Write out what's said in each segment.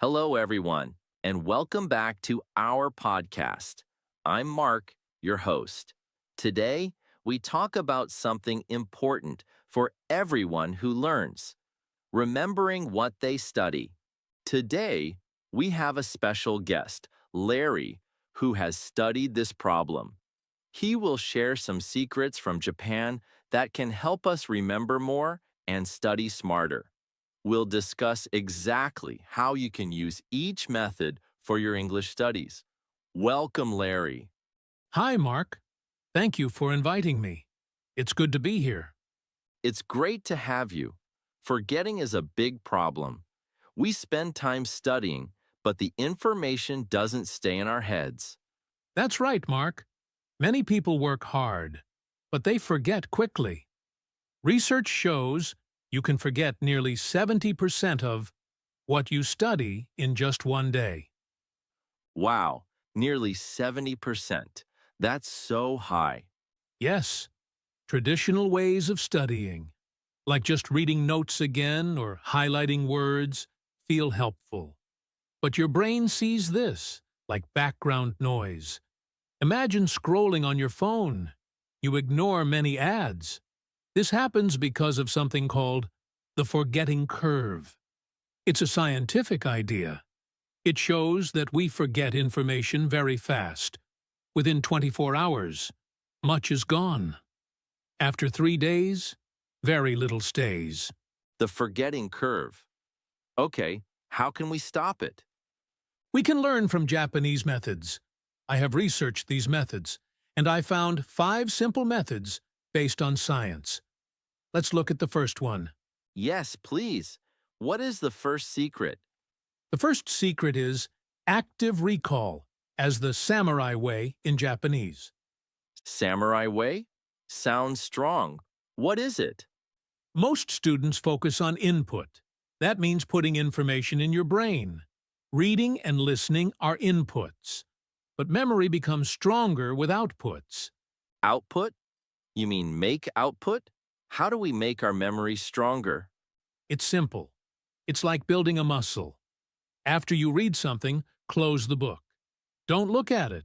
Hello, everyone, and welcome back to our podcast. I'm Mark, your host. Today, we talk about something important for everyone who learns, remembering what they study. Today, we have a special guest, Larry, who has studied this problem. He will share some secrets from Japan that can help us remember more and study smarter. We'll discuss exactly how you can use each method for your English studies. Welcome, Larry. Hi, Mark. Thank you for inviting me. It's good to be here. It's great to have you. Forgetting is a big problem. We spend time studying, but the information doesn't stay in our heads. That's right, Mark. Many people work hard, but they forget quickly. Research shows you can forget nearly 70% of what you study in just one day. Wow, nearly 70%. That's so high. Yes, traditional ways of studying, like just reading notes again or highlighting words, feel helpful. But your brain sees this, like background noise. Imagine scrolling on your phone. You ignore many ads. This happens because of something called the forgetting curve. It's a scientific idea. It shows that we forget information very fast. Within 24 hours, much is gone. After 3 days, very little stays. The forgetting curve. Okay, how can we stop it? We can learn from Japanese methods. I have researched these methods, and I found 5 simple methods based on science. Let's look at the first one. Yes, please. What is the first secret? The first secret is active recall, as the samurai way in Japanese. Samurai way? Sounds strong. What is it? Most students focus on input. That means putting information in your brain. Reading and listening are inputs. But memory becomes stronger with outputs. Output? You mean make output? How do we make our memory stronger? It's simple. It's like building a muscle. After you read something, close the book. Don't look at it.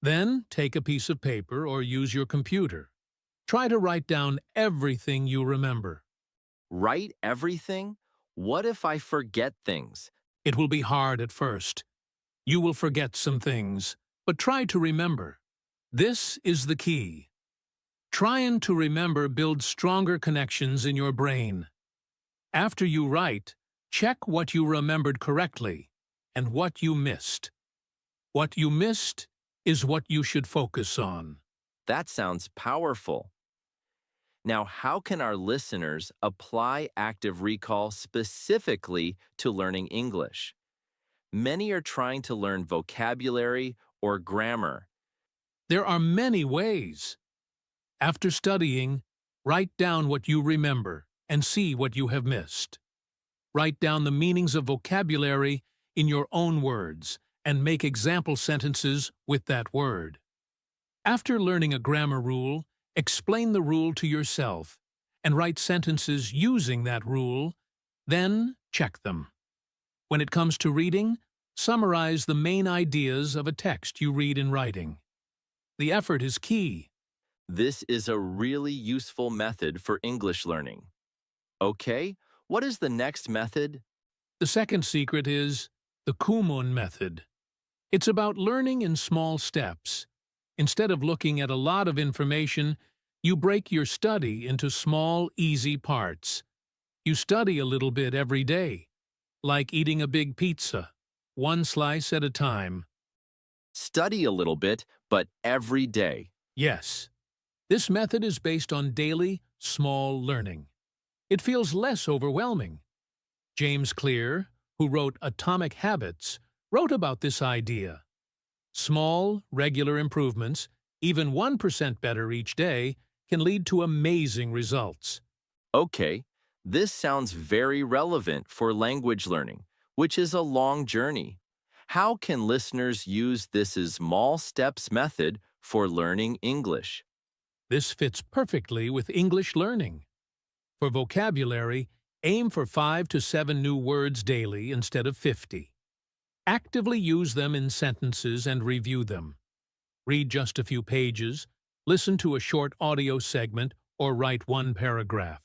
Then take a piece of paper or use your computer. Try to write down everything you remember. Write everything? What if I forget things? It will be hard at first. You will forget some things, but try to remember. This is the key. Trying to remember builds stronger connections in your brain. After you write, check what you remembered correctly and what you missed. What you missed is what you should focus on. That sounds powerful. Now, how can our listeners apply active recall specifically to learning English? Many are trying to learn vocabulary or grammar. There are many ways. After studying, write down what you remember and see what you have missed. Write down the meanings of vocabulary in your own words and make example sentences with that word. After learning a grammar rule, explain the rule to yourself and write sentences using that rule, then check them. When it comes to reading, summarize the main ideas of a text you read in writing. The effort is key. This is a really useful method for English learning. Okay, what is the next method? The second secret is the Kumon method. It's about learning in small steps. Instead of looking at a lot of information, you break your study into small, easy parts. You study a little bit every day, like eating a big pizza, one slice at a time. Study a little bit, but every day. Yes. This method is based on daily, small learning. It feels less overwhelming. James Clear, who wrote Atomic Habits, wrote about this idea. Small, regular improvements, even 1% better each day, can lead to amazing results. Okay, this sounds very relevant for language learning, which is a long journey. How can listeners use this small steps method for learning English? This fits perfectly with English learning. For vocabulary, aim for 5 to 7 new words daily instead of 50. Actively use them in sentences and review them. Read just a few pages, listen to a short audio segment, or write one paragraph.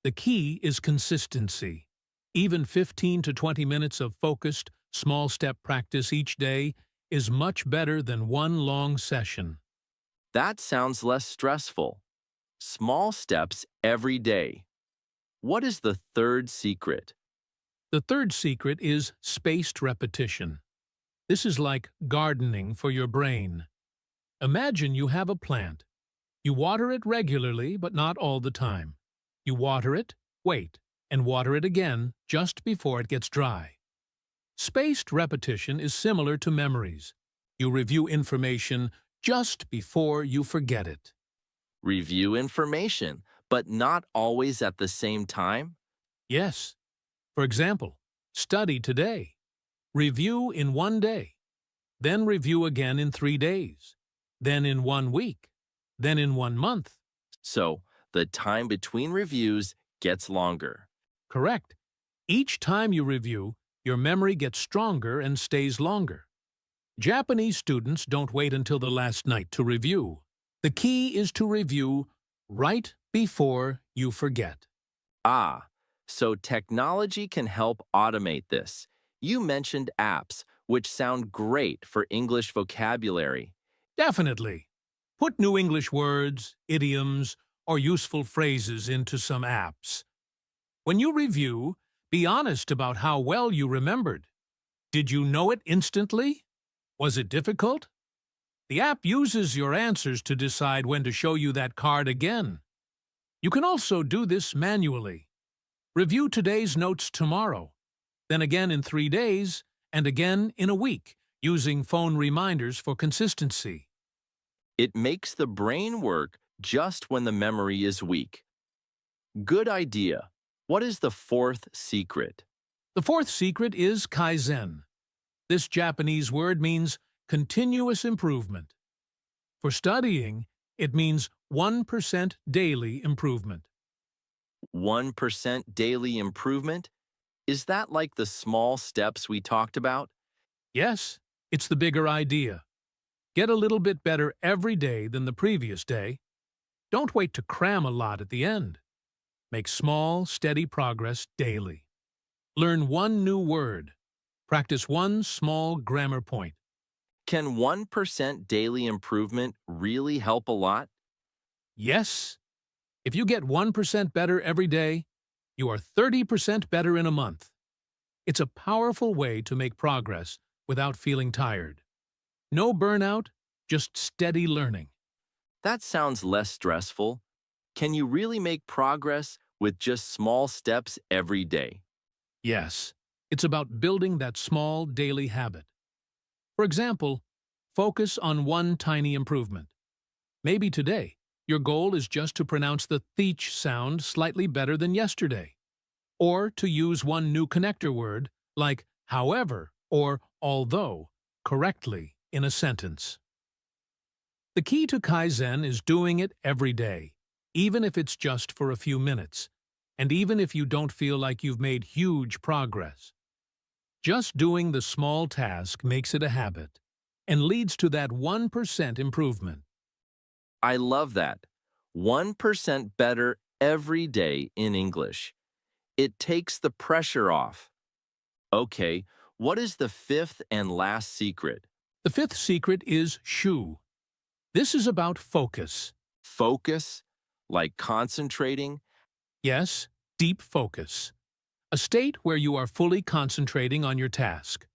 The key is consistency. Even 15 to 20 minutes of focused, small-step practice each day is much better than one long session. That sounds less stressful. Small steps every day. What is the third secret? The third secret is spaced repetition. This is like gardening for your brain. Imagine you have a plant. You water it regularly, but not all the time. You water it, wait, and water it again just before it gets dry. Spaced repetition is similar to memories. You review information just before you forget it. Review information, but not always at the same time? Yes. For example, study today. Review in 1 day. Then review again in 3 days. Then in 1 week. Then in 1 month. So, the time between reviews gets longer. Correct. Each time you review, your memory gets stronger and stays longer. Japanese students don't wait until the last night to review. The key is to review right before you forget. Ah, so technology can help automate this. You mentioned apps, which sound great for English vocabulary. Definitely. Put new English words, idioms, or useful phrases into some apps. When you review, be honest about how well you remembered. Did you know it instantly? Was it difficult? The app uses your answers to decide when to show you that card again. You can also do this manually. Review today's notes tomorrow, then again in 3 days, and again in a week, using phone reminders for consistency. It makes the brain work just when the memory is weak. Good idea. What is the fourth secret? The fourth secret is Kaizen. This Japanese word means continuous improvement. For studying, it means 1% daily improvement. 1% daily improvement? Is that like the small steps we talked about? Yes, it's the bigger idea. Get a little bit better every day than the previous day. Don't wait to cram a lot at the end. Make small, steady progress daily. Learn one new word. Practice one small grammar point. Can 1% daily improvement really help a lot? Yes. If you get 1% better every day, you are 30% better in a month. It's a powerful way to make progress without feeling tired. No burnout, just steady learning. That sounds less stressful. Can you really make progress with just small steps every day? Yes, it's about building that small daily habit. For example, focus on one tiny improvement. Maybe today, your goal is just to pronounce the th sound slightly better than yesterday, or to use one new connector word, like however or although, correctly in a sentence. The key to Kaizen is doing it every day, even if it's just for a few minutes, and even if you don't feel like you've made huge progress. Just doing the small task makes it a habit and leads to that 1% improvement. I love that. 1% better every day in English. It takes the pressure off. Okay, what is the fifth and last secret? The fifth secret is shu. This is about focus. Focus? Like concentrating? Yes, deep focus. A state where you are fully concentrating on your task.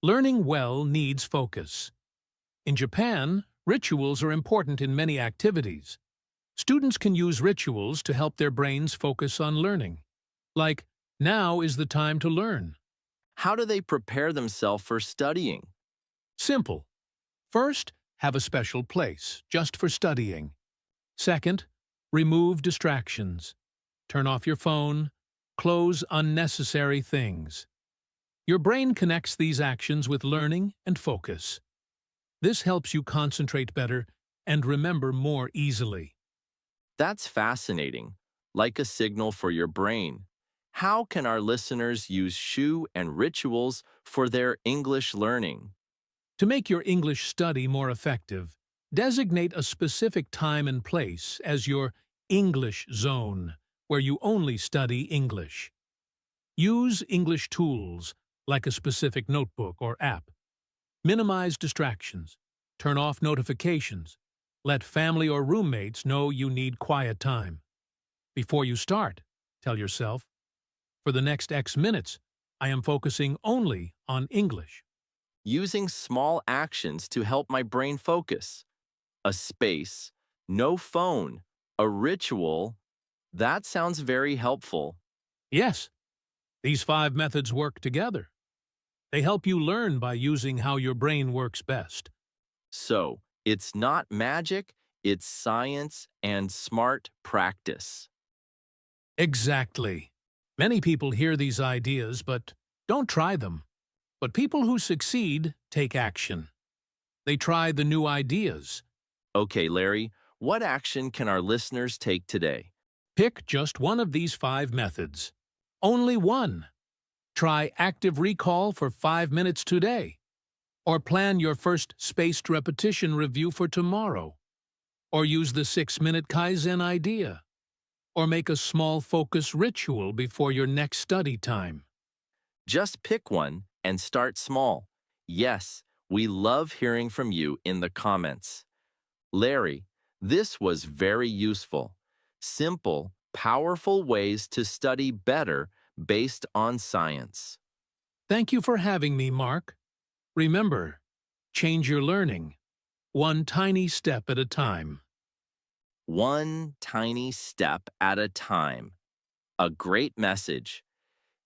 Learning well needs focus. In Japan, rituals are important in many activities. Students can use rituals to help their brains focus on learning. Like, now is the time to learn. How do they prepare themselves for studying? Simple. First, have a special place, just for studying. Second, remove distractions. Turn off your phone. Close unnecessary things. Your brain connects these actions with learning and focus. This helps you concentrate better and remember more easily. That's fascinating, like a signal for your brain. How can our listeners use shoe and rituals for their English learning? To make your English study more effective, designate a specific time and place as your English zone, where you only study English. Use English tools, like a specific notebook or app. Minimize distractions. Turn off notifications. Let family or roommates know you need quiet time. Before you start, tell yourself, for the next X minutes, I am focusing only on English. Using small actions to help my brain focus. A space, no phone, a ritual. That sounds very helpful. Yes, these 5 methods work together. They help you learn by using how your brain works best. So, it's not magic, it's science and smart practice. Exactly. Many people hear these ideas but don't try them. But people who succeed take action. They try the new ideas. Okay, Larry, what action can our listeners take today? Pick just one of these 5 methods. Only one. Try active recall for 5 minutes today. Or plan your first spaced repetition review for tomorrow. Or use the 6-minute Kaizen idea. Or make a small focus ritual before your next study time. Just pick one and start small. Yes, we love hearing from you in the comments. Larry, this was very useful. Simple, powerful ways to study better based on science. Thank you for having me, Mark. Remember, change your learning, one tiny step at a time. One tiny step at a time. A great message.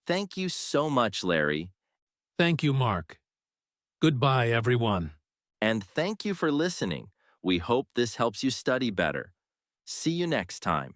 Thank you so much, Larry. Thank you, Mark. Goodbye, everyone. And thank you for listening. We hope this helps you study better. See you next time.